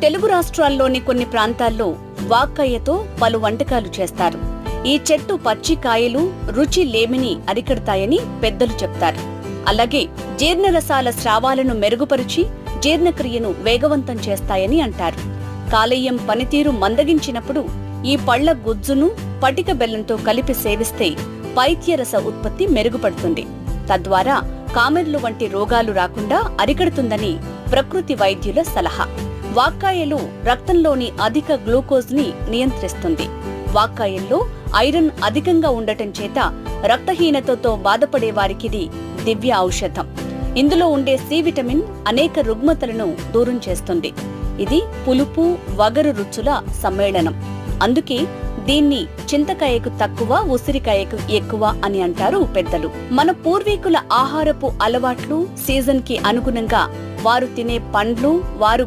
తెలుగు రాష్ట్రాల్లోని కొన్ని ప్రాంతాల్లో వాక్కాయతో పలు వంటకాలు చేస్తారు. ఈ చెట్టు పచ్చి కాయలు రుచి లేమిని అరికడతాయని పెద్దలు చెప్తారు. అలాగే జీర్ణరసాల స్రావాలను మెరుగుపరిచి జీర్ణక్రియను వేగవంతం చేస్తాయని అంటారు. కాలేయం పనితీరు మందగించినప్పుడు ఈ పళ్ల గుజ్జును పటిక బెల్లంతో కలిపి సేవిస్తే పైత్యరస ఉత్పత్తి మెరుగుపడుతుంది. తద్వారా కామెర్లు వంటి రోగాలు రాకుండా అరికడుతుందని ప్రకృతి వైద్యుల సలహా. వాక్కాయలు రక్తంలోని అధిక గ్లూకోజ్ ని నియంత్రిస్తుంది. వాక్కాయల్లో ఐరన్ అధికంగా ఉండటం చేత రక్తహీనతతో బాధపడే వారికిది దివ్య ఔషధం. ఇందులో ఉండే సి విటమిన్ అనేక రుగ్మతలను దూరం చేస్తుంది. ఇది పులుపు వగరు రుచుల సమ్మేళనం. అందుకే దీన్ని చింతకాయకు తక్కువ ఉసిరికాయకు ఎక్కువ అని అంటారు పెద్దలు. మన పూర్వీకుల ఆహారపు అలవాట్లు సీజన్ కి అనుగుణంగా వారు తినే పండ్లు వారు